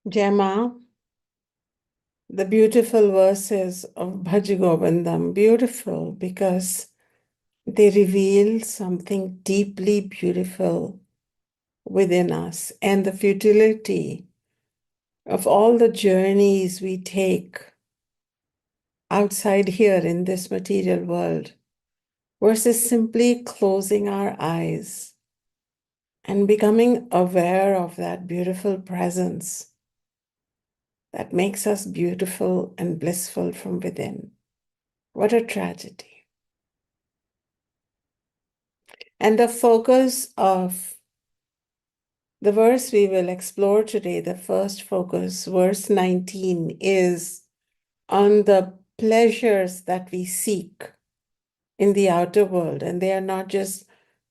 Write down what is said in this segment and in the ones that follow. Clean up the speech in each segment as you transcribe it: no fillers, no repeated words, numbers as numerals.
Gemma, the beautiful verses of Bhaja Govindam, beautiful because they reveal something deeply beautiful within us and the futility of all the journeys we take outside here in this material world versus simply closing our eyes and becoming aware of that beautiful presence that makes us beautiful and blissful from within. What a tragedy. And the focus of the verse we will explore today, the first focus, verse 19, is on the pleasures that we seek in the outer world. And they are not just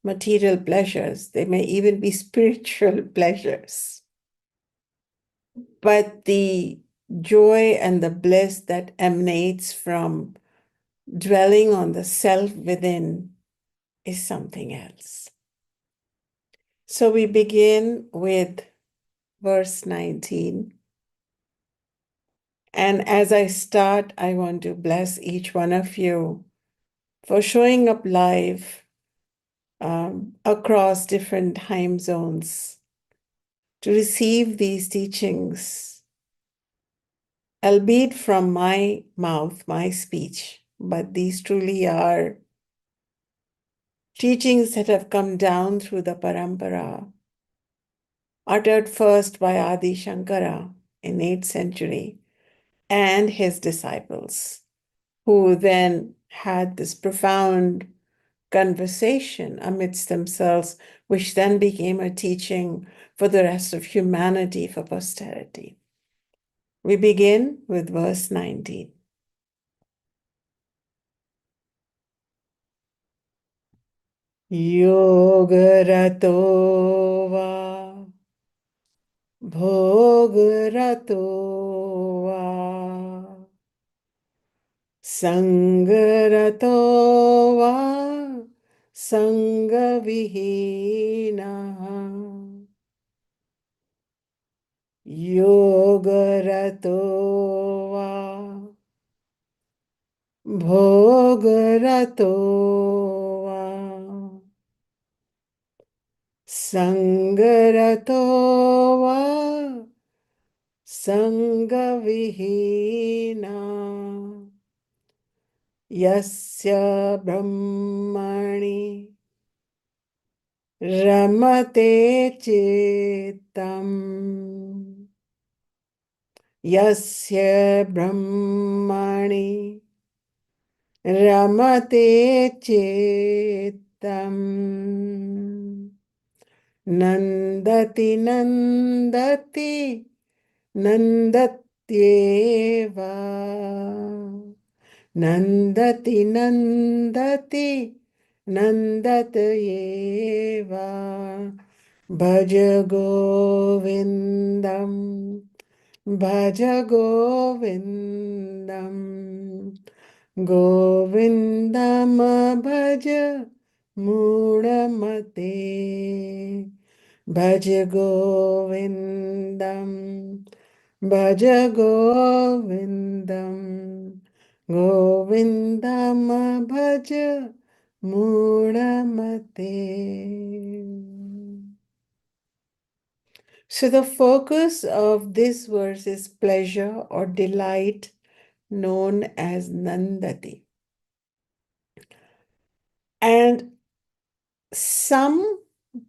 material pleasures, they may even be spiritual pleasures. But the joy and the bliss that emanates from dwelling on the self within is something else. So we begin with verse 19. And as I start, I want to bless each one of you for showing up live across different time zones to receive these teachings, albeit from my mouth, my speech, but these truly are teachings that have come down through the parampara, uttered first by Adi Shankara in 8th century and his disciples, who then had this profound conversation amidst themselves, which then became a teaching for the rest of humanity, for posterity. We begin with verse 19. Yogarato va bhogarato va sangarato va sangavihina Yogarato va bhogarato va sangarato va sangavihina yasya brahmani ramate chitam Yasya brahmani ramate chitam nandati nandati nandatyeva nandati nandati nandatyeva bhaja govindam Bhaja Govindam, Govindam Bhaja Mudamate, Bhaja Govindam, Bhaja Govindam, Govindam Bhaja Mudamate. So the focus of this verse is pleasure or delight, known as Nandati. And some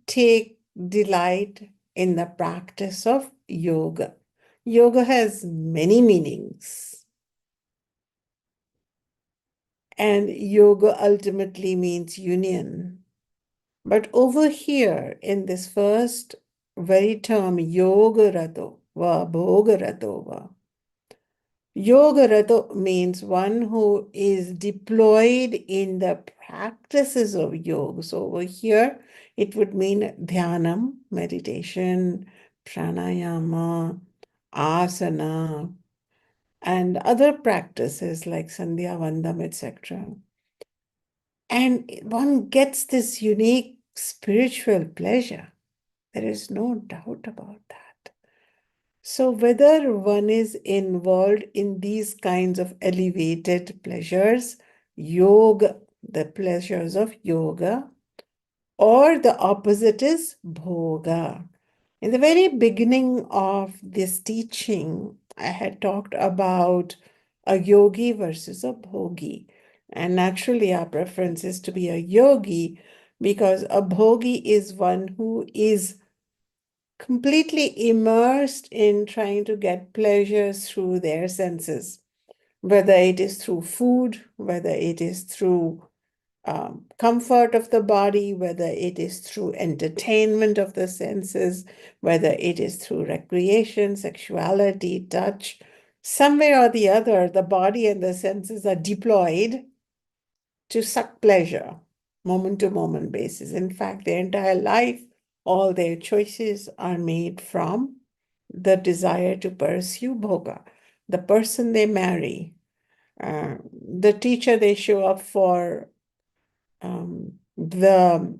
take delight in the practice of yoga. Yoga has many meanings. And yoga ultimately means union. But over here in this first very term, yoga rato va, bhoga rato va, Yoga Rata means one who is deployed in the practices of yoga. So over here, it would mean dhyanam, meditation, pranayama, asana, and other practices like sandhya, vandam, etc. And one gets this unique spiritual pleasure. There is no doubt about that. So whether one is involved in these kinds of elevated pleasures, yoga, the pleasures of yoga, or the opposite is bhoga. In the very beginning of this teaching, I had talked about a yogi versus a bhogi. And naturally, our preference is to be a yogi because a bhogi is one who is completely immersed in trying to get pleasures through their senses, whether it is through food, whether it is through comfort of the body, whether it is through entertainment of the senses, whether it is through recreation, sexuality, touch. Some way or the other, the body and the senses are deployed to suck pleasure, moment to moment basis. In fact, their entire life, all their choices are made from the desire to pursue bhoga. The person they marry, the teacher they show up for, the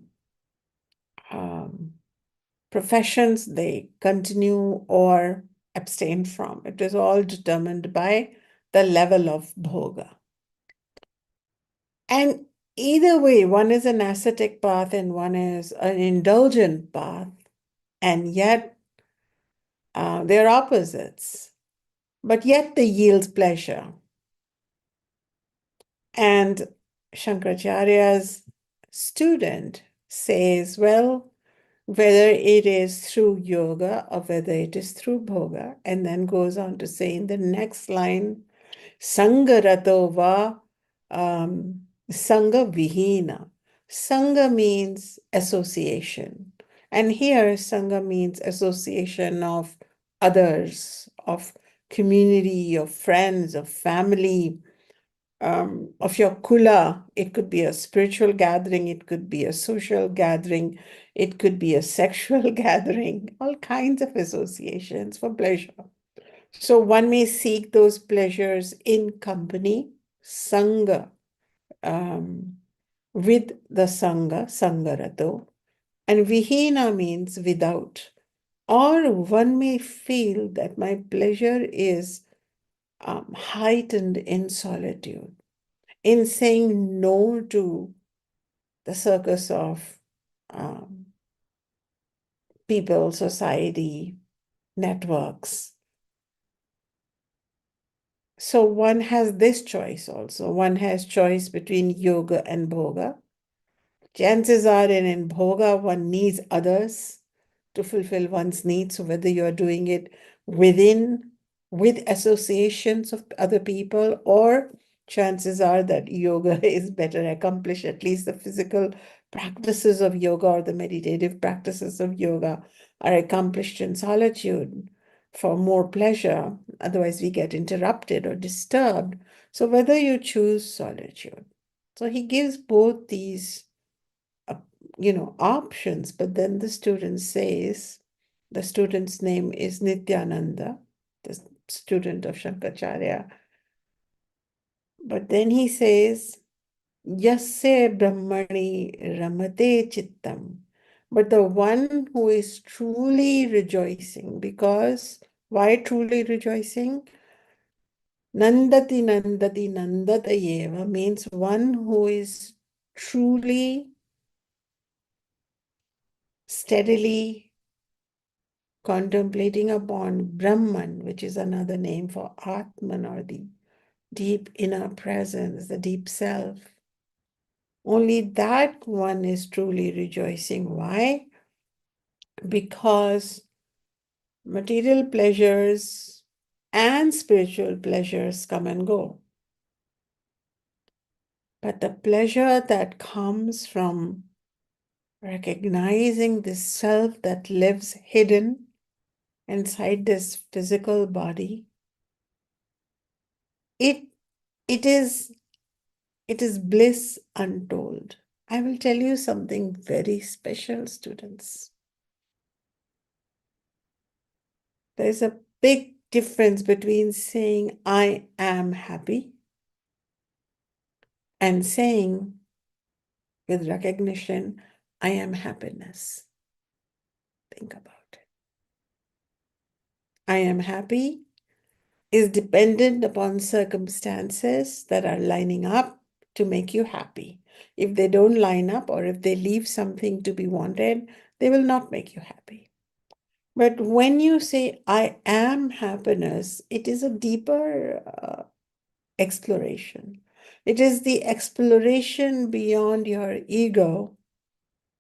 professions they continue or abstain from. It is all determined by the level of bhoga. And either way, one is an ascetic path and one is an indulgent path, and yet they're opposites, but yet they yield pleasure. And Shankaracharya's student says, well, whether it is through yoga or whether it is through bhoga, and then goes on to say in the next line, Sangarato va Sangha Vihina. Sangha means association. And here, Sangha means association of others, of community, of friends, of family, of your kula. It could be a spiritual gathering, it could be a social gathering, it could be a sexual gathering, all kinds of associations for pleasure. So one may seek those pleasures in company, sangha, with the sangha, sangarato, and vihina means without. Or one may feel that my pleasure is heightened in solitude, in saying no to the circus of um, people, society, networks. So one has this choice also. One has choice between yoga and bhoga. Chances are in bhoga, one needs others to fulfill one's needs. So whether you're doing it within, with associations of other people, or chances are that yoga is better accomplished, at least the physical practices of yoga or the meditative practices of yoga are accomplished in solitude for more pleasure. Otherwise, we get interrupted or disturbed. So whether you choose solitude. So he gives both these options, but then the student says, the student's name is Nityananda, the student of Shankaracharya. But then he says, Yasya Brahmani Ramate Chittam. But the one who is truly rejoicing, because why truly rejoicing? Nandati Nandati Nandatayeva means one who is truly, steadily contemplating upon Brahman, which is another name for Atman or the deep inner presence, the deep self. Only that one is truly rejoicing. Why? Because material pleasures and spiritual pleasures come and go. But the pleasure that comes from recognizing this self that lives hidden inside this physical body, it is bliss untold. I will tell you something very special, students. There's a big difference between saying I am happy and saying with recognition, I am happiness. Think about it. I am happy is dependent upon circumstances that are lining up to make you happy. If they don't line up or if they leave something to be wanted, they will not make you happy. But when you say, I am happiness, it is a deeper exploration. It is the exploration beyond your ego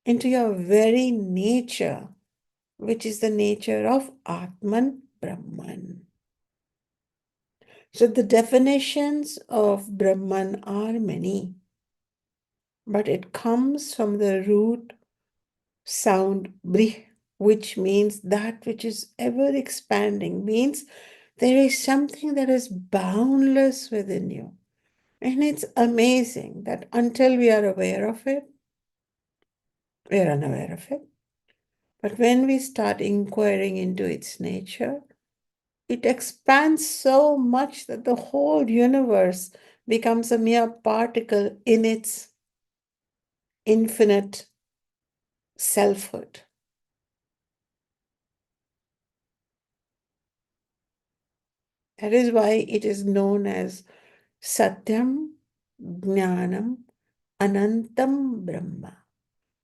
into your very nature, which is the nature of Atman Brahman. So the definitions of Brahman are many, but it comes from the root sound brih, which means that which is ever expanding, means there is something that is boundless within you. And it's amazing that until we are aware of it, we are unaware of it. But when we start inquiring into its nature, it expands so much that the whole universe becomes a mere particle in its infinite selfhood. That is why it is known as Satyam, Jnanam, Anantam Brahma.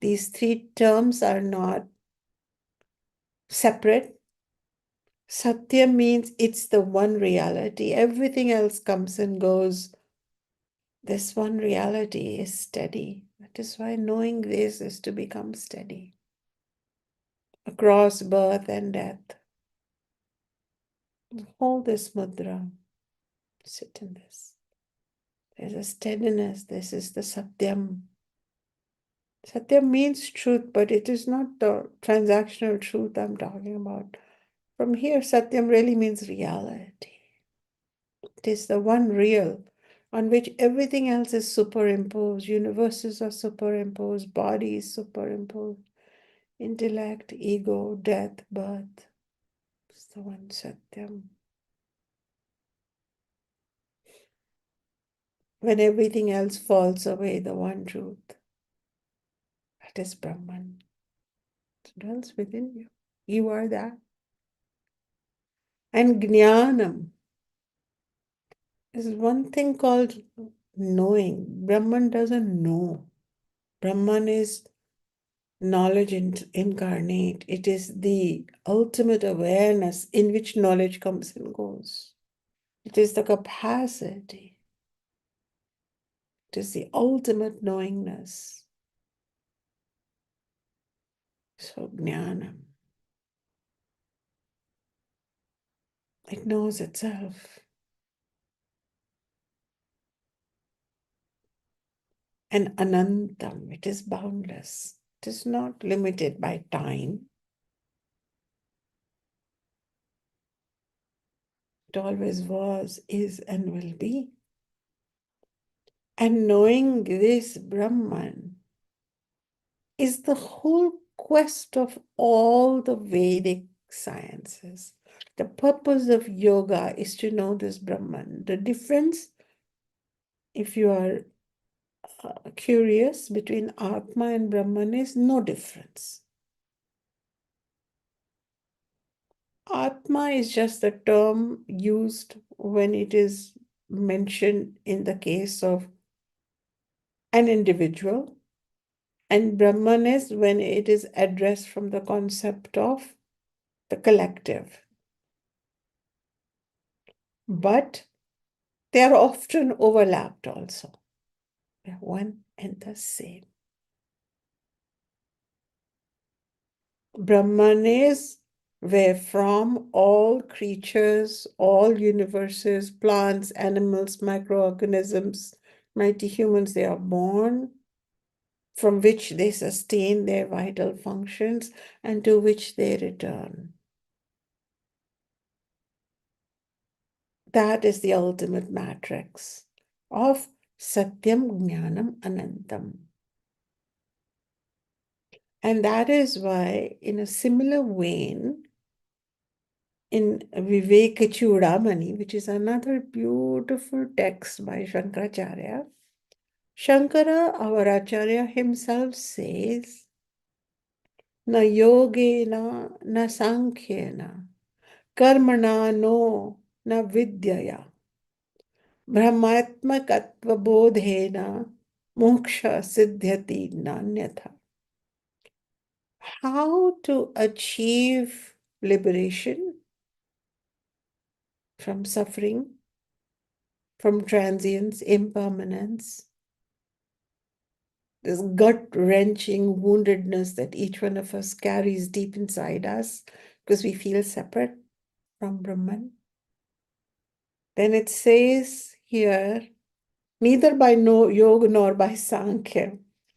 These three terms are not separate. Satya means it's the one reality. Everything else comes and goes. This one reality is steady. That is why knowing this is to become steady across birth and death. Hold this mudra. Sit in this. There's a steadiness. This is the Satyam. Satyam means truth, but it is not the transactional truth I'm talking about. From here, Satyam really means reality. It is the one real on which everything else is superimposed. Universes are superimposed, body is superimposed, intellect, ego, death, birth. It's the one Satyam. When everything else falls away, the one truth, that is Brahman. It dwells within you. You are that. And Jnanam is one thing called knowing. Brahman doesn't know. Brahman is knowledge incarnate. It is the ultimate awareness in which knowledge comes and goes. It is the capacity. It is the ultimate knowingness. So Jnanam. It knows itself. And Anantam, it is boundless. It is not limited by time. It always was, is, and will be. And knowing this Brahman is the whole quest of all the Vedic sciences. The purpose of yoga is to know this Brahman. The difference, if you are curious, between Atma and Brahman is no difference. Atma is just the term used when it is mentioned in the case of an individual, and Brahman is when it is addressed from the concept of the collective. But they are often overlapped also. They're one and the same. Brahman is where from all creatures, all universes, plants, animals, microorganisms, mighty humans, they are born, from which they sustain their vital functions and to which they return. That is the ultimate matrix of Satyam Jnanam Anantam. And that is why, in a similar vein, in Viveka Chudamani, which is another beautiful text by Shankaracharya, Shankara, our Acharya himself says, Na yogena, na sankhyena, Karmana no na vidyaya. Brahmatmakatva bodhena moksha siddhyati nanyatha. How to achieve liberation from suffering, from transience, impermanence, this gut-wrenching woundedness that each one of us carries deep inside us because we feel separate from Brahman. Then it says here, neither by no yoga nor by Sankhya.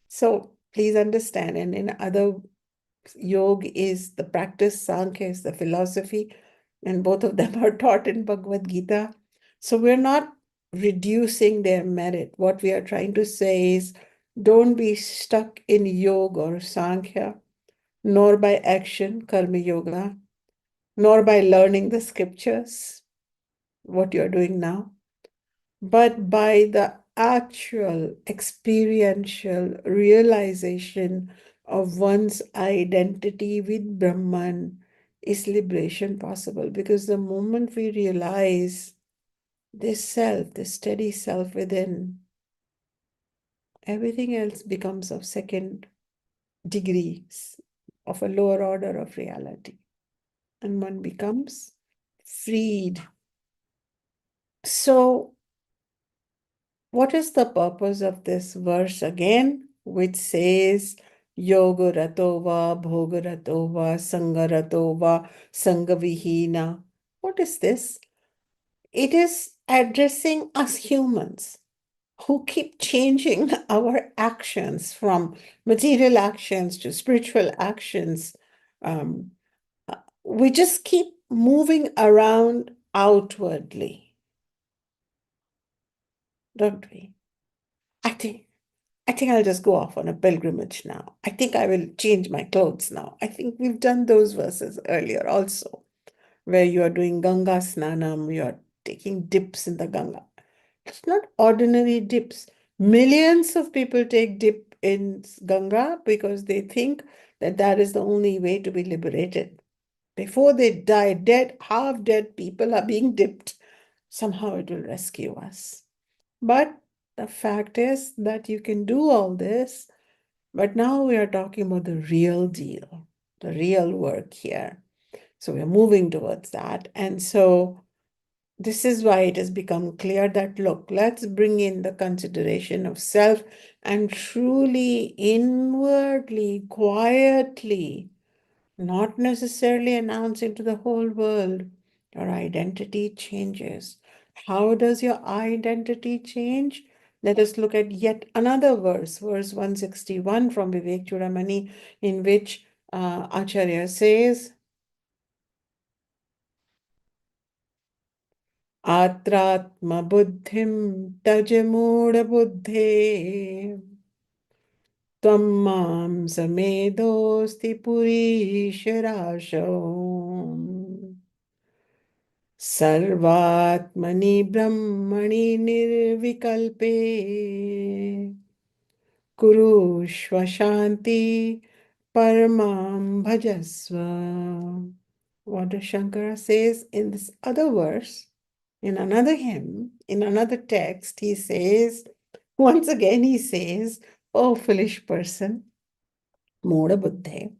So please understand, and in other, yoga is the practice, Sankhya is the philosophy, and both of them are taught in Bhagavad Gita. So we're not reducing their merit. What we are trying to say is, don't be stuck in yoga or Sankhya, nor by action, karma yoga, nor by learning the scriptures, what you're doing now, but by the actual experiential realization of one's identity with Brahman is liberation possible. Because the moment we realize this self, this steady self within, everything else becomes of second degrees, of a lower order of reality, and one becomes freed. So what is the purpose of this verse again, which says, Yoga Ratova, Bhoga Ratova, Sangha Ratova, Sangha Vihina? What is this? It is addressing us humans who keep changing our actions from material actions to spiritual actions. Um, we just keep moving around outwardly, don't we? I think I think I'll just go off on a pilgrimage now. I think I will change my clothes now. I think we've done those verses earlier also, where you are doing Ganga Snanam, you are taking dips in the Ganga. It's not ordinary dips. Millions of people take dip in Ganga because they think that that is the only way to be liberated. Before they die, dead, half dead people are being dipped. Somehow it will rescue us. But the fact is that you can do all this, but now we are talking about the real deal, the real work here. So we're moving towards that. And so this is why it has become clear that, look, let's bring in the consideration of self and truly, inwardly, quietly, not necessarily announcing to the whole world, your identity changes. How does your identity change? Let us look at yet another verse, verse 161 from Vivek Chudamani, in which Acharya says, Atratma buddhim tajamuda buddhe tvam mam samedosti purisharasho सर्वात्मनि ब्रह्मणि निर्विकल्पे कुरुष्व शान्ति परमां bhajasva. What does Shankara says in this other verse, in another hymn, in another text, he says, once again he says, "Oh foolish person, Moda Buddhe,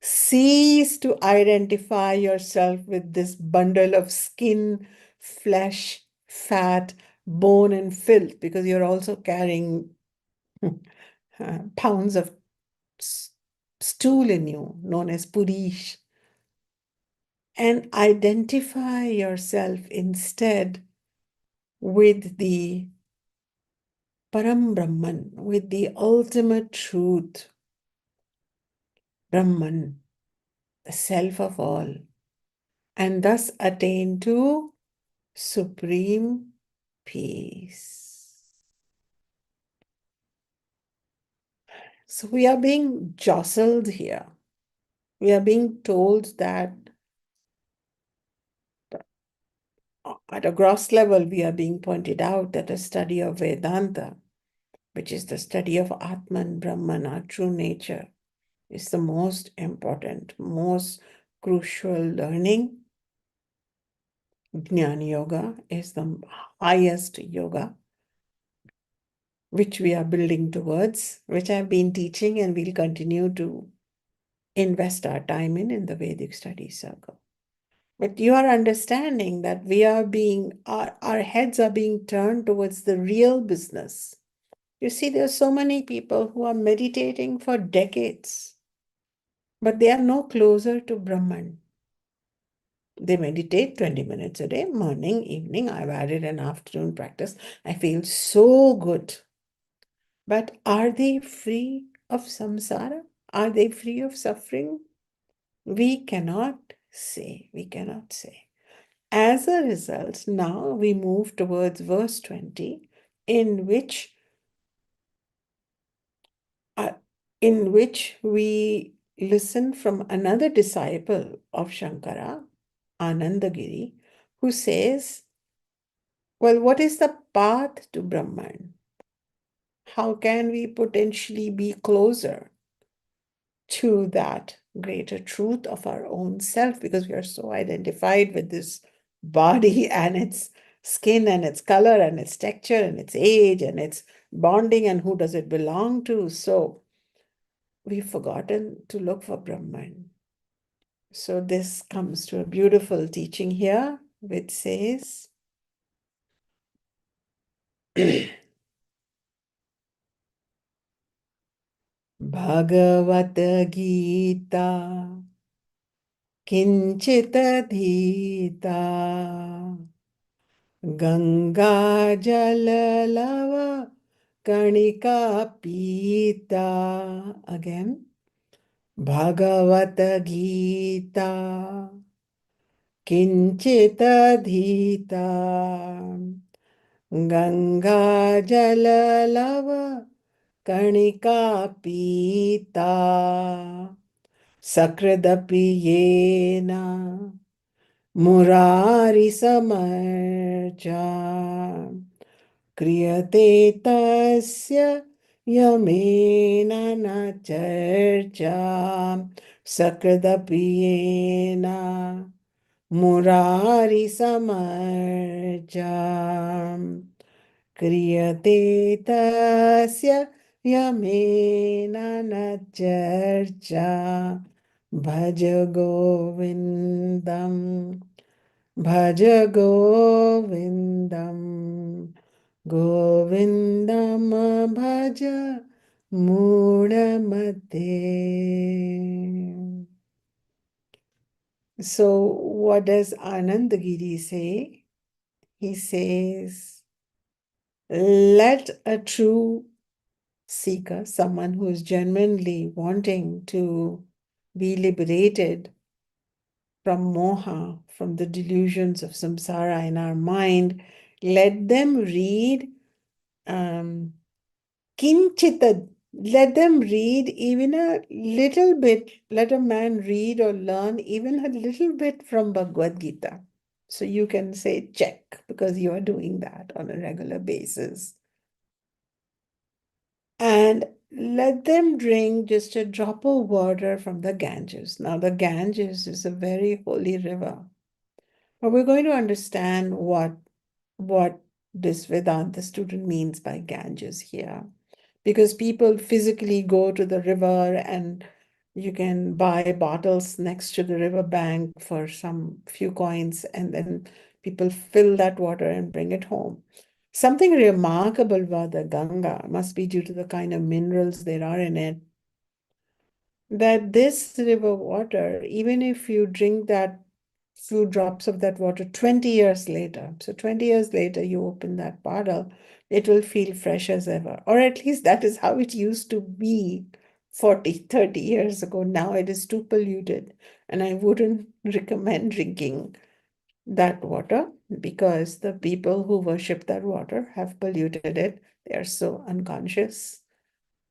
cease to identify yourself with this bundle of skin, flesh, fat, bone, and filth, because you're also carrying pounds of stool in you, known as purish, and identify yourself instead with the Param Brahman, with the ultimate truth, Brahman, the self of all, and thus attain to supreme peace." So we are being jostled here. We are being told that at a gross level, we are being pointed out that a study of Vedanta, which is the study of Atman, Brahman, our true nature, is the most important, most crucial learning. Jnana Yoga is the highest yoga, which we are building towards, which I've been teaching and we'll continue to invest our time in the Vedic Studies Circle. But you are understanding that our heads are being turned towards the real business. You see, there are so many people who are meditating for decades, but they are no closer to Brahman. They meditate 20 minutes a day, morning, evening. I've added an afternoon practice. I feel so good. But are they free of samsara? Are they free of suffering? We cannot say. We cannot say. As a result, now we move towards verse 20, in which uh, we listen from another disciple of Shankara, Anandagiri, who says, well, what is the path to Brahman? How can we potentially be closer to that greater truth of our own self? Because we are so identified with this body and its skin and its color and its texture and its age and its bonding and who does it belong to. So we've forgotten to look for Brahman. So this comes to a beautiful teaching here, which says, Bhagavad Gita Kinchitadhita Ganga Jalalava Kanika Pita. Again, Bhagavad Gita Kinchitadhita Ganga Jalalava Kanika Pita Sakradapi Yena Murari Samarja Kriyate Tasya Yamena Na Charcha Sakradapi Yena Murari Samarja Kriyate Tasya Yamena Na Charcha Bhaja Govindam Bhaja Govindam Govindam Bhaja Mudamate. So what does Anandagiri say? He says, let a true seeker, someone who is genuinely wanting to be liberated from moha, from the delusions of samsara in our mind, let them read kinchita. Let them read even a little bit. Let a man read or learn even a little bit from Bhagavad Gita. So you can say check because you are doing that on a regular basis. And let them drink just a drop of water from the Ganges. Now, the Ganges is a very holy river. But we're going to understand what this Vedanta student means by Ganges here. Because people physically go to the river and you can buy bottles next to the river bank for some few coins, and then people fill that water and bring it home. Something remarkable about the Ganga must be due to the kind of minerals there are in it, that this river water, even if you drink that few drops of that water 20 years later, so 20 years later you open that bottle, it will feel fresh as ever. Or at least that is how it used to be 40, 30 years ago. Now it is too polluted, and I wouldn't recommend drinking that water because the people who worship that water have polluted it. They are so unconscious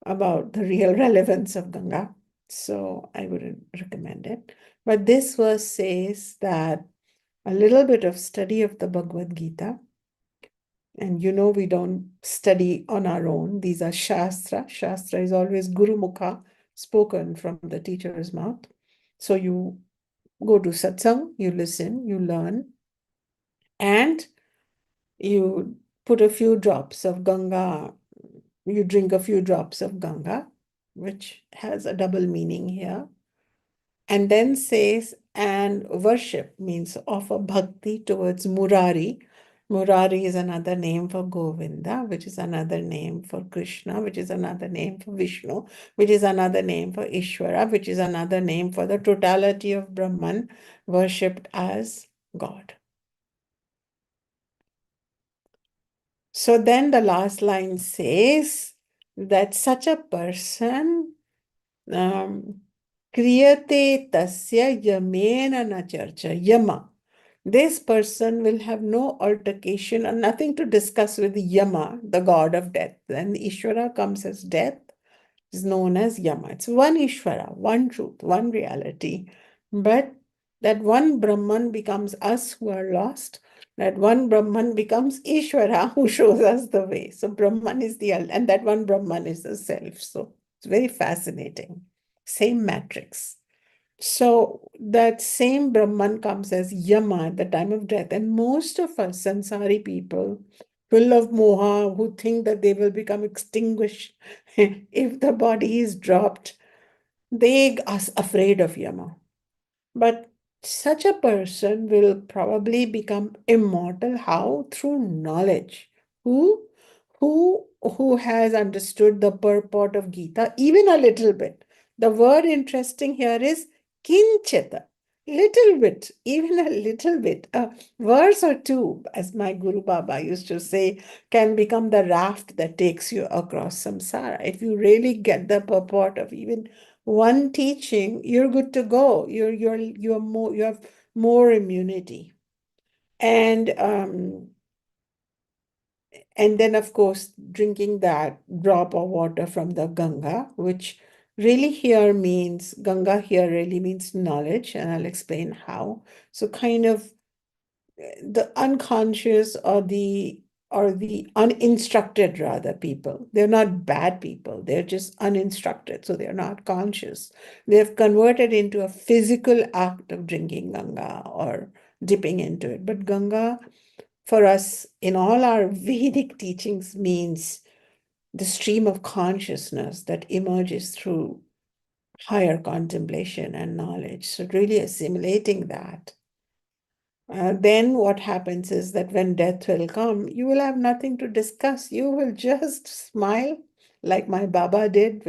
about the real relevance of Ganga. So I wouldn't recommend it. But this verse says that a little bit of study of the Bhagavad Gita, and we don't study on our own. These are Shastra. Shastra is always Guru Mukha, spoken from the teacher's mouth. So you go to satsang, you listen, you learn, and you put a few drops of Ganga, you drink a few drops of Ganga, which has a double meaning here, and then says, and worship means offer bhakti towards Murari. Murari is another name for Govinda, which is another name for Krishna, which is another name for Vishnu, which is another name for Ishvara, which is another name for the totality of Brahman, worshipped as God. So then the last line says that such a person kriyate tasya yamena na charcha, yama. This person will have no altercation and nothing to discuss with Yama, the god of death. Then Ishvara comes as death, is known as Yama. It's one Ishvara, one truth, one reality. But that one Brahman becomes us who are lost. That one Brahman becomes Ishvara who shows us the way. So Brahman is and that one Brahman is the self. So it's very fascinating. Same matrix. So that same Brahman comes as Yama at the time of death. And most of us, Sansari people, full of moha, who think that they will become extinguished if the body is dropped, they are afraid of Yama. But such a person will probably become immortal. How? Through knowledge. Who? Who has understood the purport of Gita even a little bit. The word interesting here is kinchita. Little bit, even a little bit. A verse or two, as my Guru Baba used to say, can become the raft that takes you across samsara. If you really get the purport of even one teaching, you're good to go. You're more, you have more immunity. And then of course drinking that drop of water from the Ganga, which really here means Ganga here really means knowledge, and I'll explain how. So kind of the unconscious or the uninstructed rather people. They're not bad people. They're just uninstructed. So they're not conscious. They've converted into a physical act of drinking Ganga or dipping into it. But Ganga for us in all our Vedic teachings means the stream of consciousness that emerges through higher contemplation and knowledge. So really assimilating that. Then what happens is that when death will come, you will have nothing to discuss. You will just smile like my Baba did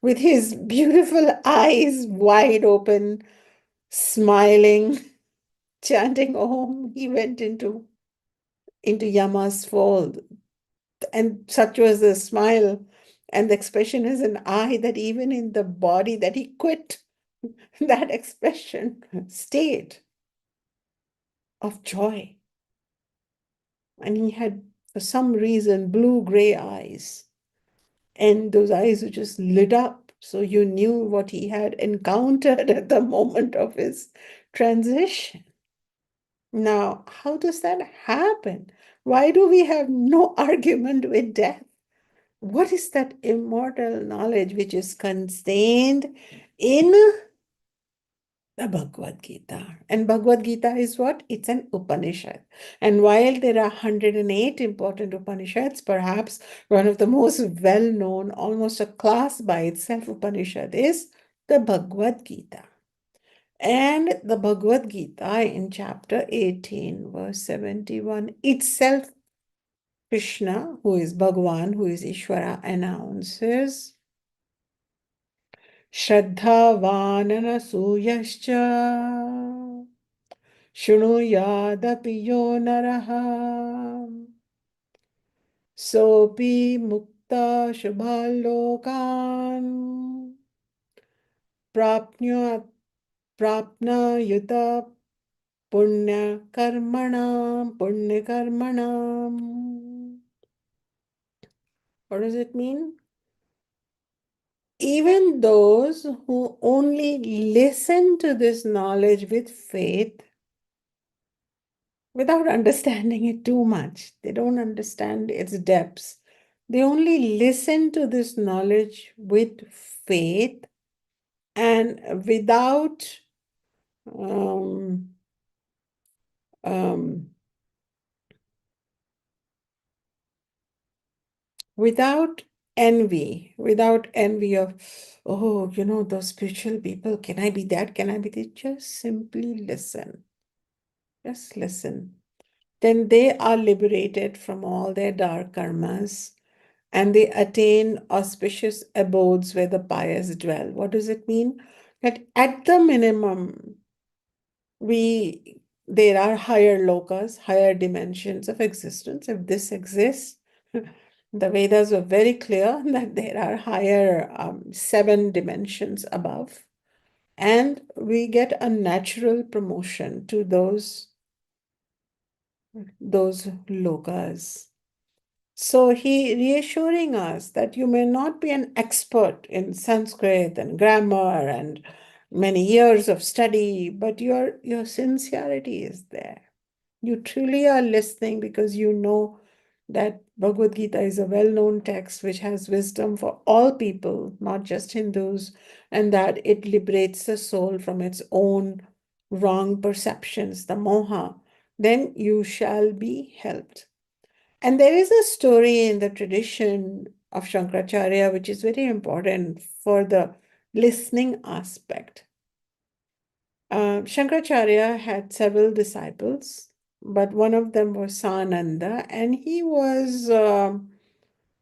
with his beautiful eyes wide open, smiling, chanting Om. He went into Yama's fold. And such was the smile and the expression is an eye that even in the body that he quit, that expression stayed of joy. And he had, for some reason, blue-gray eyes. And those eyes were just lit up. So you knew what he had encountered at the moment of his transition. Now, how does that happen? Why do we have no argument with death? What is that immortal knowledge which is contained in the Bhagavad Gita? And Bhagavad Gita is what? It's an Upanishad. And while there are 108 important Upanishads, perhaps one of the most well-known, almost a class by itself Upanishad is the Bhagavad Gita. And the Bhagavad Gita in chapter 18, verse 71, itself Krishna, who is Bhagwan, who is Ishvara, announces श्रद्धावाननसूयश्च शृणुयादपि यो नरः सोऽपि मुक्ता शुभाल्लोकान् प्राप्नुयुत पुण्यकर्मणाम्. What does it mean? Even those who only listen to this knowledge with faith, without understanding it too much, they don't understand its depths. They only listen to this knowledge with faith and without Um, um, without without envy of, oh, those spiritual people, can I be that? Can I be this? Just simply listen. Just listen. Then they are liberated from all their dark karmas and they attain auspicious abodes where the pious dwell. What does it mean? That at the minimum, we there are higher lokas, higher dimensions of existence. If this exists, the Vedas were very clear that there are higher 7 dimensions above, and we get a natural promotion to those lokas. So he reassuring us that you may not be an expert in Sanskrit and grammar and many years of study, but your sincerity is there. You truly are listening because you know that Bhagavad Gita is a well-known text which has wisdom for all people, not just Hindus, and that it liberates the soul from its own wrong perceptions, the moha. Then you shall be helped. And there is a story in the tradition of Shankaracharya which is very important for the listening aspect. Shankaracharya had several disciples, but one of them was Sananda, and he was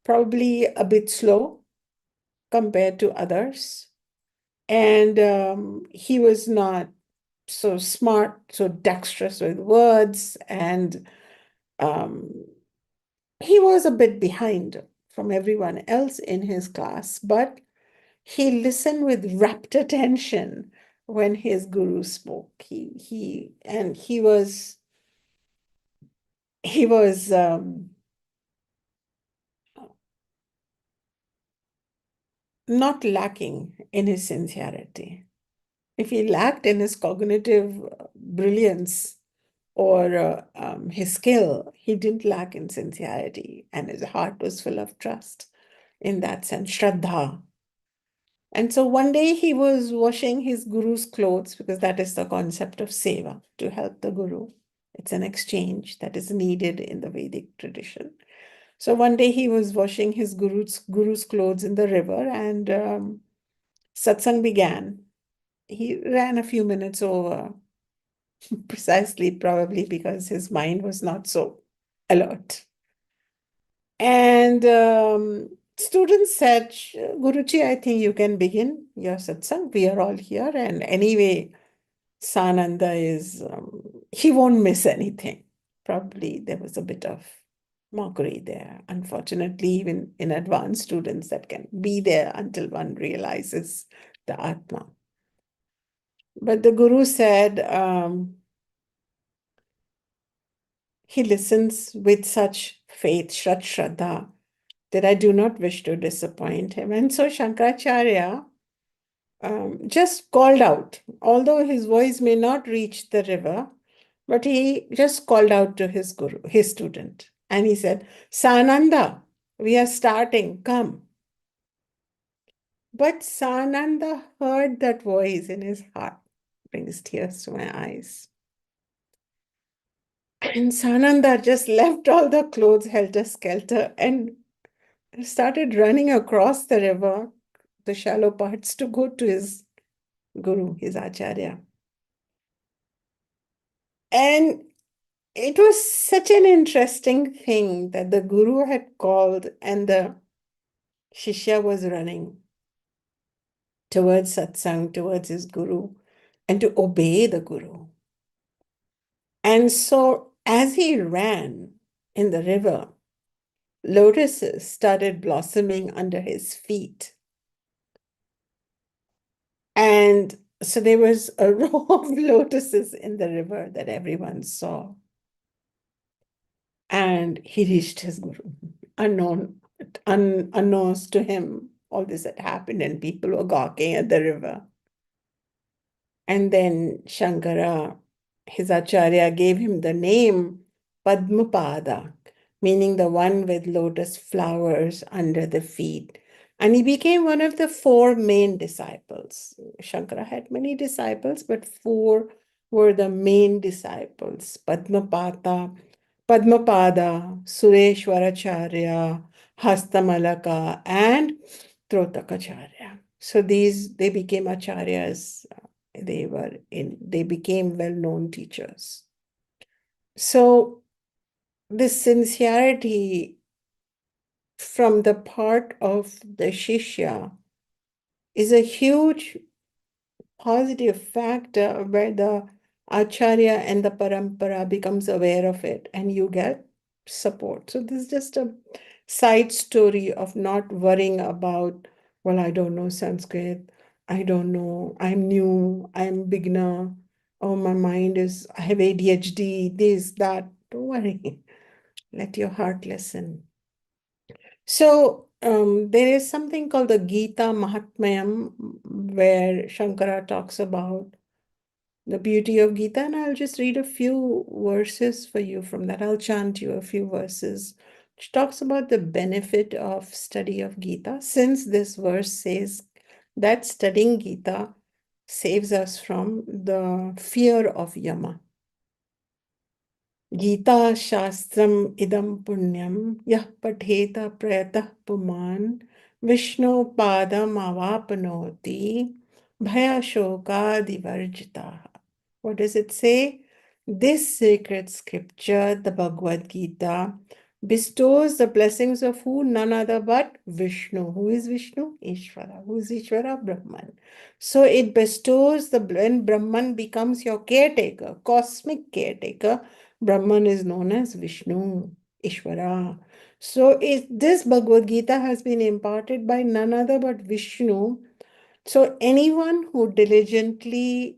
probably a bit slow compared to others. And he was not so smart, so dexterous with words, and um, he was a bit behind from everyone else in his class, but he listened with rapt attention when his guru spoke. He was not lacking in his sincerity. If he lacked in his cognitive brilliance or his skill, he didn't lack in sincerity, and his heart was full of trust in that sense, Shraddha. And so one day he was washing his guru's clothes because that is the concept of seva, to help the guru. It's an exchange that is needed in the Vedic tradition. So one day he was washing his guru's clothes in the river, and satsang began. He ran a few minutes over, precisely probably because his mind was not so alert. And students said, Guruji, I think you can begin your satsang. We are all here. And anyway, Sananda he won't miss anything. Probably there was a bit of mockery there. Unfortunately, even in advanced students, that can be there until one realizes the Atma. But the Guru said, he listens with such faith, Shraddha, that I do not wish to disappoint him. And so Shankaracharya just called out, although his voice may not reach the river, but he just called out to his guru, his student, and he said, Sananda, we are starting, come. But Sananda heard that voice in his heart, brings tears to my eyes. And Sananda just left all the clothes helter-skelter and started running across the river, the shallow parts, to go to his guru, his Acharya. And it was such an interesting thing that the guru had called and the Shishya was running towards satsang, towards his guru, and to obey the guru. And so as he ran in the river, lotuses started blossoming under his feet. And so there was a row of lotuses in the river that everyone saw. And he reached his guru. Unknowns to him, all this had happened, and people were gawking at the river. And then Shankara, his Acharya, gave him the name Padmapada, meaning the one with lotus flowers under the feet, And he became one of the four main disciples. Shankara had many disciples, but four were the main disciples: Padmapada, Sureshwaracharya, Hastamalaka, and Trotakacharya. So they became acharyas. They became well-known teachers. So this sincerity from the part of the Shishya is a huge positive factor where the Acharya and the Parampara becomes aware of it and you get support. So this is just a side story of not worrying about, well, I don't know Sanskrit, I don't know, I'm new, I'm beginner, oh, my mind is, I have ADHD, this, that. Don't worry. Let your heart listen. So there is something called the Gita Mahatmyam where Shankara talks about the beauty of Gita, and I'll just read a few verses for you from that. I'll chant you a few verses, which talks about the benefit of study of Gita, since this verse says that studying Gita saves us from the fear of Yama. Gita Shastram idam punyam yah patheta prayatah puman Vishnu padam avapanoti bhaya shoka divarjita. What does it say? This sacred scripture, the Bhagavad Gita, bestows the blessings of who? None other but Vishnu. Who is Vishnu? Ishvara. Who is Ishvara? Brahman. So it bestows when Brahman becomes your caretaker, cosmic caretaker, Brahman is known as Vishnu, Ishvara. So this Bhagavad Gita has been imparted by none other but Vishnu. So anyone who diligently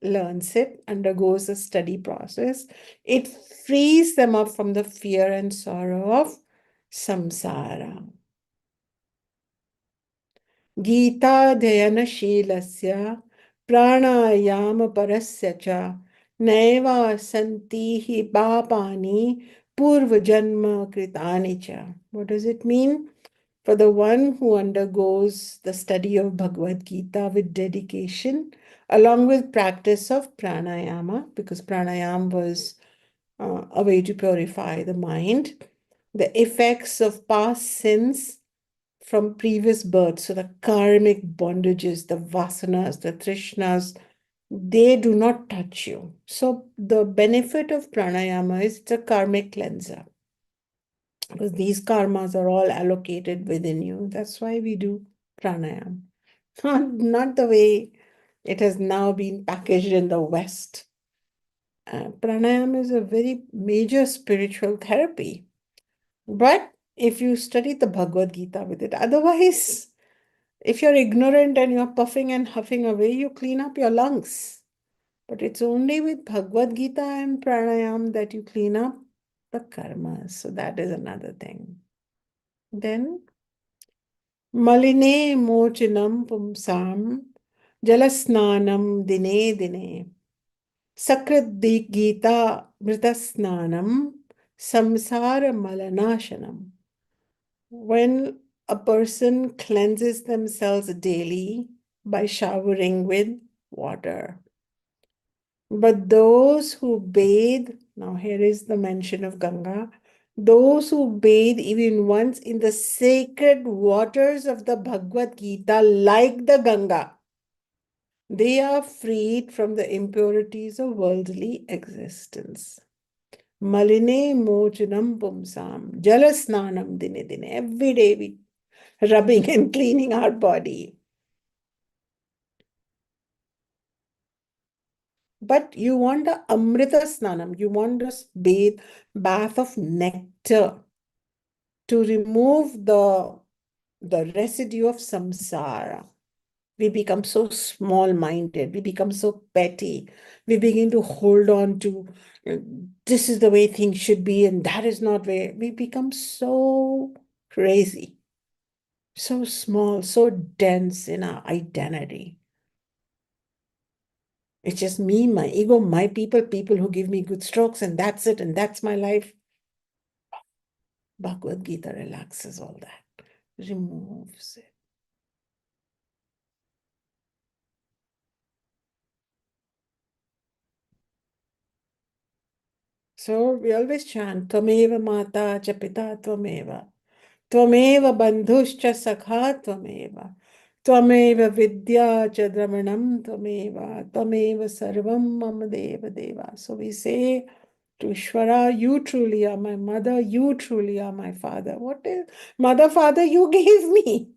learns it, undergoes a study process, it frees them up from the fear and sorrow of samsara. गीताध्ययनशीलस्य प्राणायामपरस्य च नैव सन्ति हि पापानि पूर्वजन्मकृतानि च. What does it mean? For the one who undergoes the study of Bhagavad Gita with dedication, along with practice of pranayama, because pranayama was a way to purify the mind, the effects of past sins from previous births, so the karmic bondages, the vasanas, the trishnas, they do not touch you. So the benefit of pranayama is it's a karmic cleanser, because these karmas are all allocated within you. That's why we do pranayama. Not the way it has now been packaged in the West. Pranayama is a very major spiritual therapy. But if you study the Bhagavad Gita with it, otherwise, if you're ignorant and you're puffing and huffing away, you clean up your lungs. But it's only with Bhagavad Gita and pranayam that you clean up the karmas. So that is another thing. Then, maline mochinam pumsam jalasnanam dine dine sakrit gita mritasnanam samsara malanashanam. When a person cleanses themselves daily by showering with water. But those who bathe, now here is the mention of Ganga, those who bathe even once in the sacred waters of the Bhagavad Gita, like the Ganga, they are freed from the impurities of worldly existence. Maline mochanam pumsam, jalasnanam dine dine. Every day we rubbing and cleaning our body. But you want the Amrita Snanam, you want this bath of nectar to remove the residue of samsara. We become so small-minded, we become so petty, we begin to hold on to this is the way things should be and that is not where we become so crazy, so small, so dense in our identity. It's just me, my ego, my people who give me good strokes, and that's it, and that's my life. Bhagavad Gita relaxes all that. removes it. So we always chant, Tvameva Mata cha Pita Tvameva. Tvameva Bandhuscha Sakha Tvameva. Tvameva Vidya cha Dramanam Tvameva. Tvameva Sarvam Mama Deva Deva. So we say to Ishvara, you truly are my mother, you truly are my father. What is mother, father, you gave me?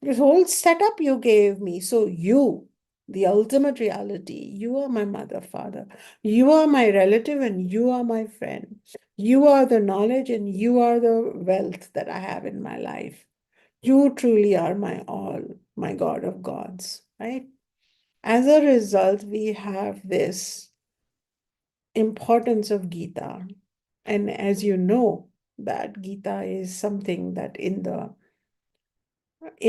This whole setup you gave me. So you, the ultimate reality, you are my mother, father. You are my relative and you are my friend. You are the knowledge and you are the wealth that I have in my life. You truly are my all, my God of gods, right? As a result, we have this importance of Gita. And as you know, that Gita is something that in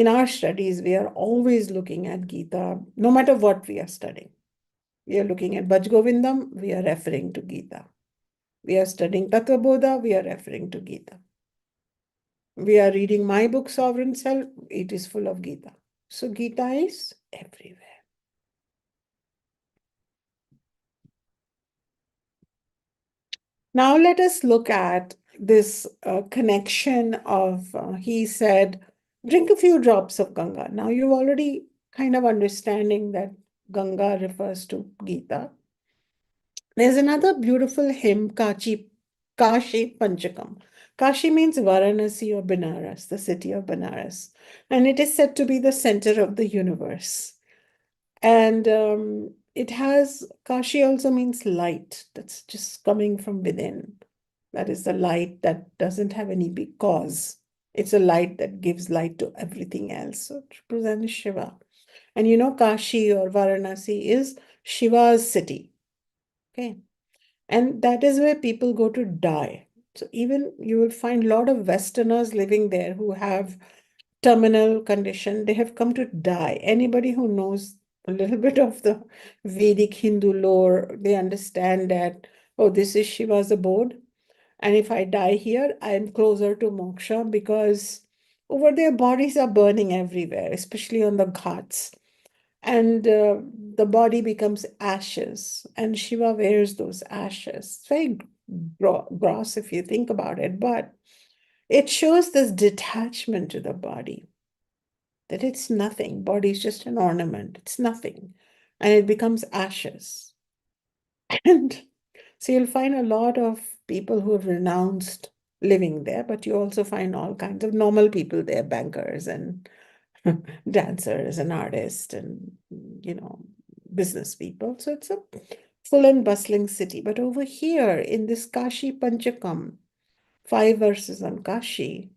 our studies, we are always looking at Gita, no matter what we are studying. We are looking at Bhaja Govindam, we are referring to Gita. We are studying Tattva Bodha, we are referring to Gita. We are reading my book, Sovereign Self, it is full of Gita. So Gita is everywhere. Now let us look at this connection of, he said, drink a few drops of Ganga. Now you're already kind of understanding that Ganga refers to Gita. There's another beautiful hymn, Kashi Panchakam. Kashi means Varanasi or Benares, the city of Benares. And it is said to be the center of the universe. And Kashi also means light, that's just coming from within. That is the light that doesn't have any big cause. It's a light that gives light to everything else. So it represents Shiva. And you know, Kashi or Varanasi is Shiva's city. Okay. And that is where people go to die. So even you will find a lot of Westerners living there who have terminal condition. They have come to die. Anybody who knows a little bit of the Vedic Hindu lore, they understand that, oh, this is Shiva's abode. And if I die here, I am closer to moksha because over there bodies are burning everywhere, especially on the ghats. And the body becomes ashes, and Shiva wears those ashes. It's very gross if you think about it, but it shows this detachment to the body, that it's nothing. Body is just an ornament, it's nothing. And it becomes ashes. And so you'll find a lot of people who have renounced living there, but you also find all kinds of normal people there, bankers and dancers and artists and, business people. So it's a full and bustling city. But over here in this Kashi Panchakam, 5 verses on Kashi,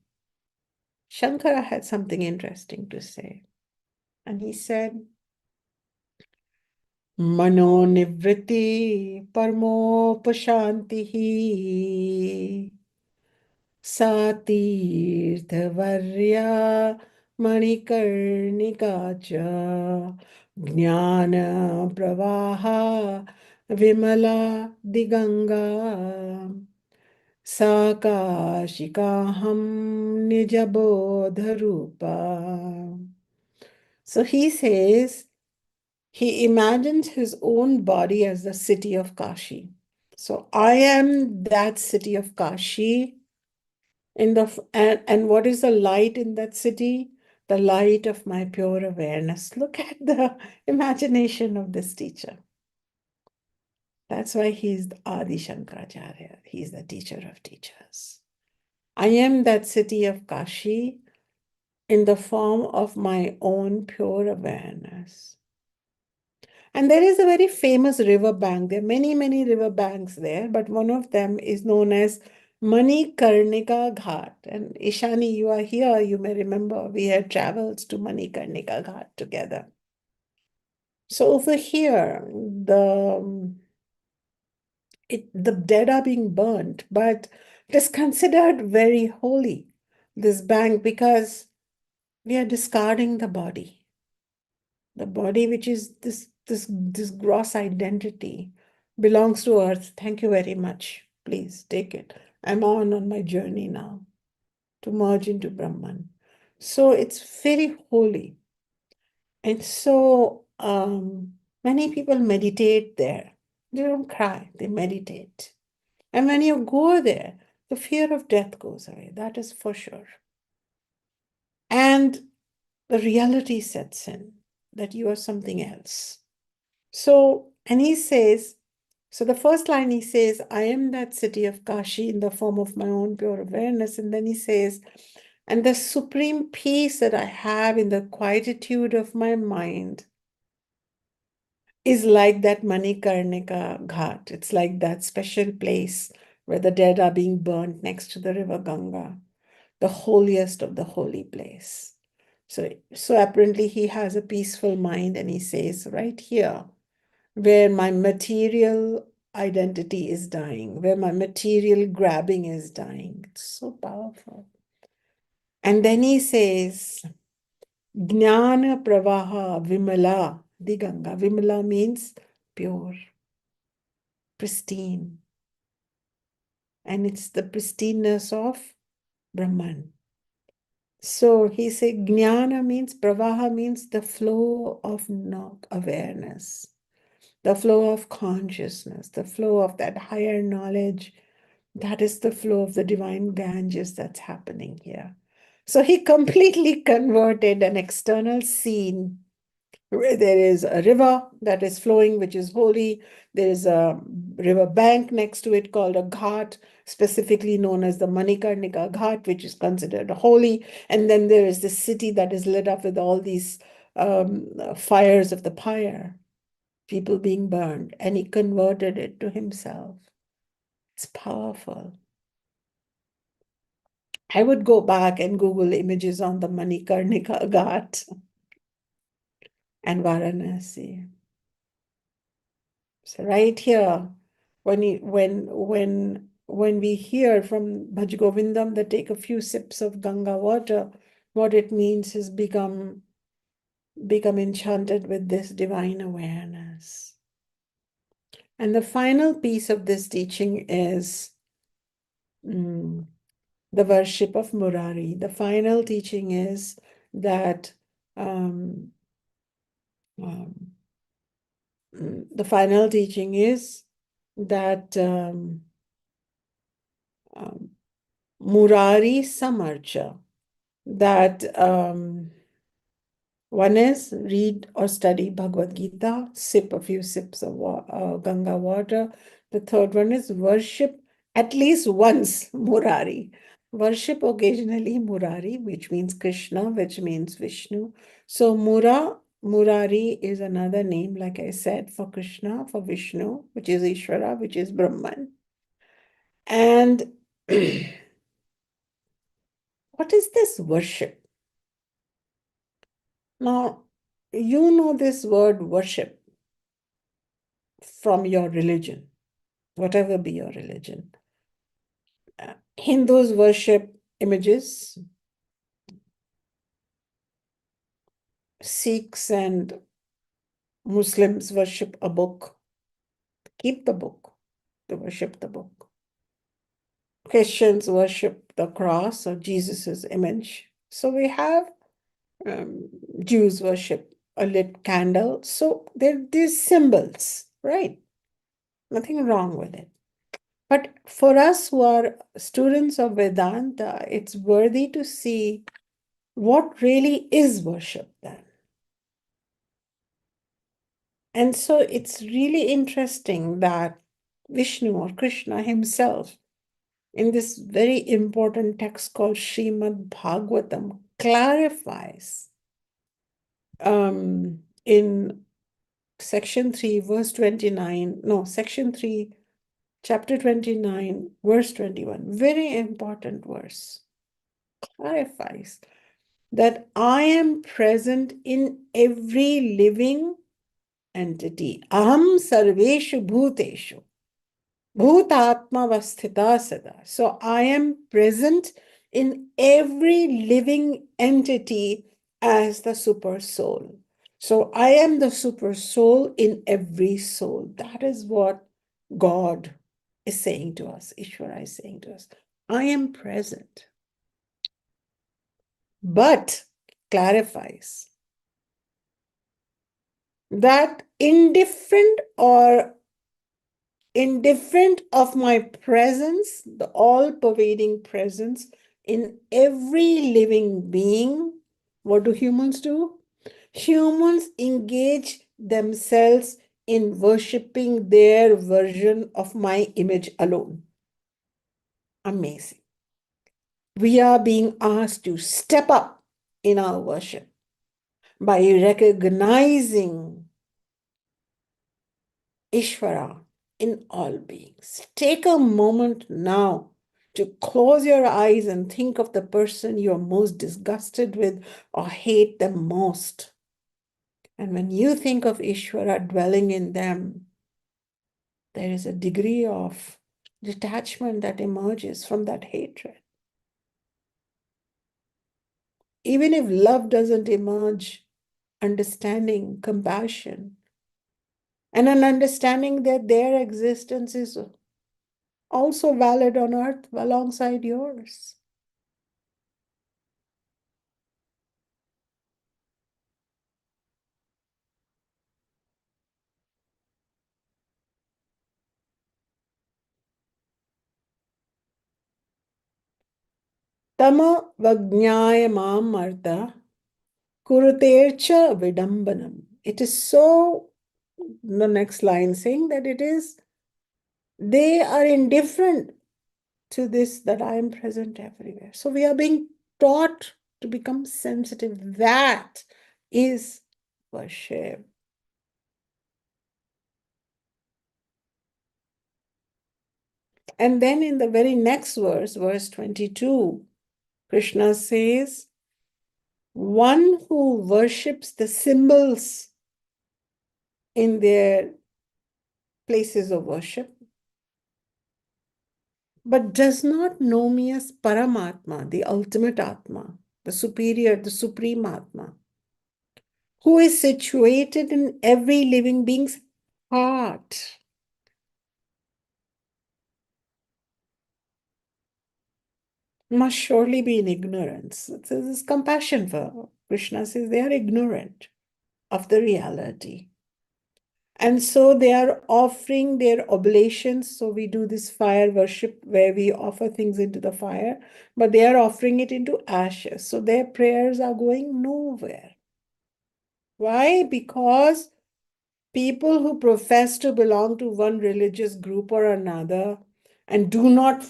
Shankara had something interesting to say. And he said, Mano Nivriti Parmopashantihi Satirthavarya Manikarnika cha Jnana Pravaha Vimala Diganga Sakashikaham Nijabodharupa. So he says, he imagines his own body as the city of Kashi. So I am that city of Kashi and what is the light in that city? The light of my pure awareness. Look at the imagination of this teacher. That's why he's the Adi Shankaracharya. He's the teacher of teachers. I am that city of Kashi in the form of my own pure awareness. And there is a very famous river bank. There are many, many river banks there, but one of them is known as Manikarnika Ghat. And Ishani, you are here, you may remember we had travels to Manikarnika Ghat together. So over here, the dead are being burnt, but it is considered very holy, this bank, because we are discarding the body. The body, which is this gross identity, belongs to earth. Thank you very much. Please take it. I'm on my journey now to merge into Brahman. So it's very holy. And so many people meditate there. They don't cry, they meditate. And when you go there, the fear of death goes away. That is for sure. And the reality sets in that you are something else. So, and he says, so the first line he says, I am that city of Kashi in the form of my own pure awareness. And then he says, and the supreme peace that I have in the quietude of my mind is like that Manikarnika Ghat. It's like that special place where the dead are being burnt next to the river Ganga, the holiest of the holy place. So apparently he has a peaceful mind, and he says, right here, where my material identity is dying, where my material grabbing is dying. It's so powerful. And then he says, Jnana Pravaha Vimala Diganga. Vimala means pure, pristine. And it's the pristineness of Brahman. So he said Jnana means, Pravaha means the flow of awareness, the flow of consciousness, the flow of that higher knowledge. That is the flow of the divine Ganges that's happening here. So he completely converted an external scene where there is a river that is flowing, which is holy. There is a river bank next to it called a ghat, specifically known as the Manikarnika Ghat, which is considered holy. And then there is the city that is lit up with all these fires of the pyre, people being burned, and he converted it to himself. It's powerful. I would go back and Google images on the Manikarnika Ghat and Varanasi. So right here, when we hear from Bhaja Govindam that take a few sips of Ganga water, what it means is become enchanted with this divine awareness. And the final piece of this teaching is the worship of Murari. The final teaching is that um, um, the final teaching is that Murari Samarcha, that one is read or study Bhagavad Gita, sip a few sips of Ganga water. The third one is worship at least once Murari. Worship occasionally Murari, which means Krishna, which means Vishnu. So Murari is another name, like I said, for Krishna, for Vishnu, which is Ishvara, which is Brahman. And what is this worship? Now, you know this word worship from your religion, whatever be your religion. Hindus worship images, Sikhs and Muslims worship a book, keep the book, they worship the book. Christians worship the cross or Jesus's image. So we have Jews worship a lit candle. So these symbols, right? Nothing wrong with it. But for us who are students of Vedanta, it's worthy to see what really is worship then. And so it's really interesting that Vishnu or Krishna himself, in this very important text called Srimad Bhagavatam, clarifies in section 3, verse 29, no, section 3, chapter 29, verse 21, very important verse, clarifies that I am present in every living entity. Aham sarveshu bhuteshu. Bhutatma vasthita sada. So I am present in every living entity as the super soul. So I am the super soul in every soul. That is what God is saying to us. Ishvara is saying to us. I am present. but clarifies that indifferent of my presence, the all-pervading presence in every living being, what do humans do? Humans engage themselves in worshipping their version of my image alone. Amazing. We are being asked to step up in our worship by recognizing Ishvara in all beings. Take a moment now to close your eyes and think of the person you're most disgusted with or hate the most. And when you think of Ishvara dwelling in them, there is a degree of detachment that emerges from that hatred. Even if love doesn't emerge, understanding, compassion, and an understanding that their existence is also valid on earth alongside yours. Tama vajnaya mam artha kurutercha vidambanam. It is so, the next line saying that they are indifferent to this, that I am present everywhere. So we are being taught to become sensitive. That is worship. And then in the very next verse, verse 22, Krishna says, one who worships the symbols in their places of worship, but does not know me as Paramatma, the ultimate Atma, the superior, the supreme Atma, who is situated in every living being's heart. Must surely be in ignorance. This is compassion for Krishna says they are ignorant of the reality. And so they are offering their oblations. So we do this fire worship where we offer things into the fire, but they are offering it into ashes. So their prayers are going nowhere. Why? Because people who profess to belong to one religious group or another and do not,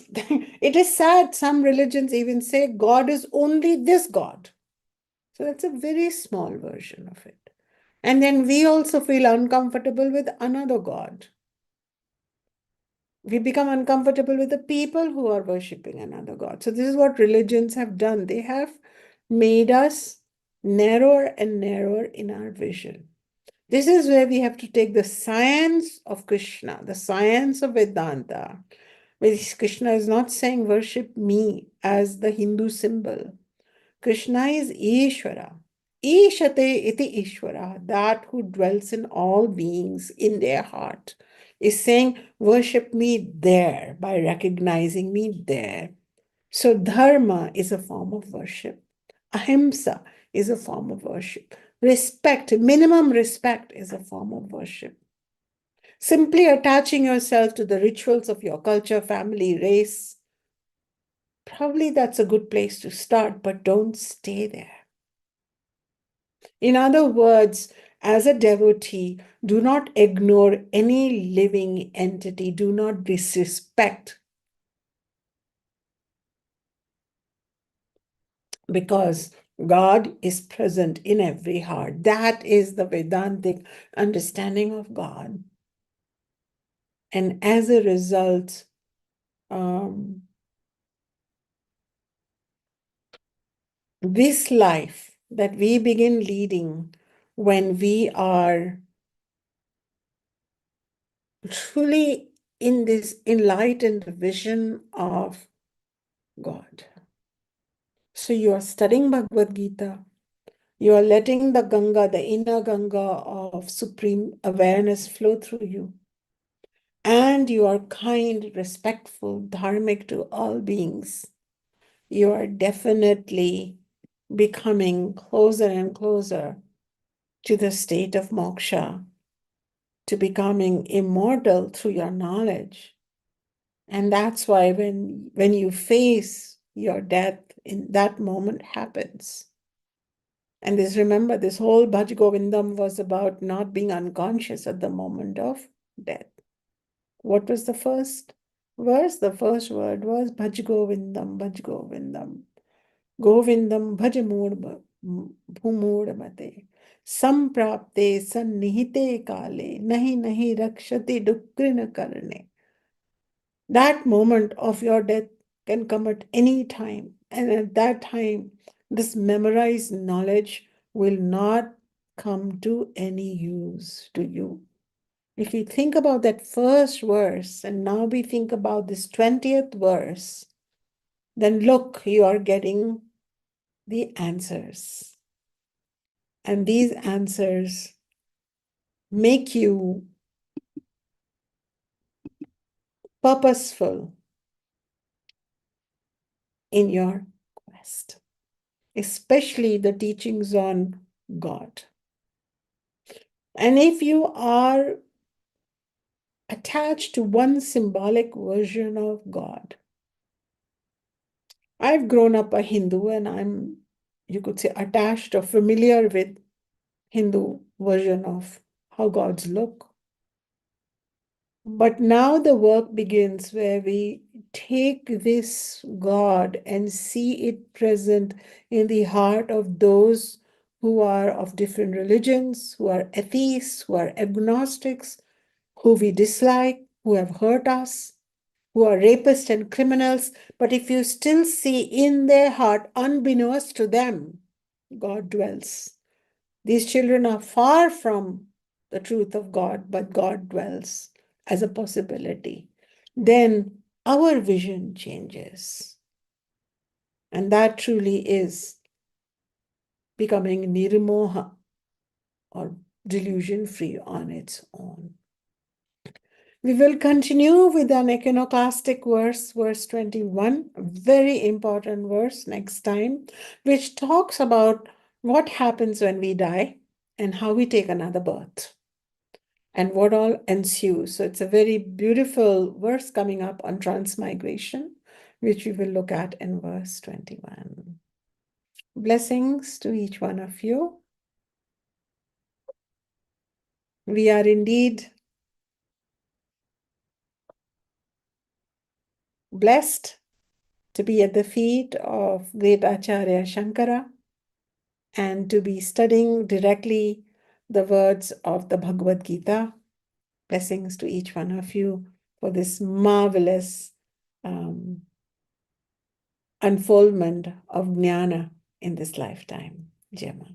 it is sad, some religions even say God is only this God. So that's a very small version of it. And then we also feel uncomfortable with another God. We become uncomfortable with the people who are worshipping another God. So this is what religions have done. They have made us narrower and narrower in our vision. This is where we have to take the science of Krishna, the science of Vedanta, where Krishna is not saying worship me as the Hindu symbol. Krishna is Ishvara. Ishate iti Ishvara, that who dwells in all beings in their heart, is saying, worship me there by recognizing me there. So, dharma is a form of worship. Ahimsa is a form of worship. Respect, minimum respect, is a form of worship. Simply attaching yourself to the rituals of your culture, family, race, probably that's a good place to start, but don't stay there. In other words, as a devotee, do not ignore any living entity, do not disrespect, because God is present in every heart. That is the Vedantic understanding of God. And as a result, this life that we begin leading when we are truly in this enlightened vision of God. So you are studying Bhagavad Gita, you are letting the Ganga, the inner Ganga of supreme awareness flow through you. And you are kind, respectful, dharmic to all beings. You are definitely becoming closer and closer to the state of moksha, to becoming immortal through your knowledge. And that's why when you face your death, in that moment happens. And remember, this whole Bhaja Govindam was about not being unconscious at the moment of death. What was the first verse? The first word was Bhaj Govindam, Bhaj Govindam. Govindam Bhaj Bhumudamate. Samprapte sannihite kale. Nahi nahi rakshati dukrina karne. That moment of your death can come at any time. And at that time, this memorized knowledge will not come to any use to you. If we think about that first verse, and now we think about this 20th verse, then look, you are getting the answers. And these answers make you purposeful in your quest, especially the teachings on God. And if you are attached to one symbolic version of God, I've grown up a Hindu and I'm, you could say, attached or familiar with Hindu version of how gods look. But now the work begins where we take this God and see it present in the heart of those who are of different religions, who are atheists, who are agnostics, who we dislike, who have hurt us, who are rapists and criminals. But if you still see in their heart, unbeknownst to them, God dwells. These children are far from the truth of God, but God dwells as a possibility. Then our vision changes. And that truly is becoming nirmoha, or delusion free on its own. We will continue with an iconoclastic verse, verse 21, a very important verse next time, which talks about what happens when we die and how we take another birth and what all ensues. So it's a very beautiful verse coming up on transmigration, which we will look at in verse 21. Blessings to each one of you. We are indeed blessed to be at the feet of great Acharya Shankara and to be studying directly the words of the Bhagavad Gita. Blessings to each one of you for this marvelous unfoldment of jnana in this lifetime. Jai Ma.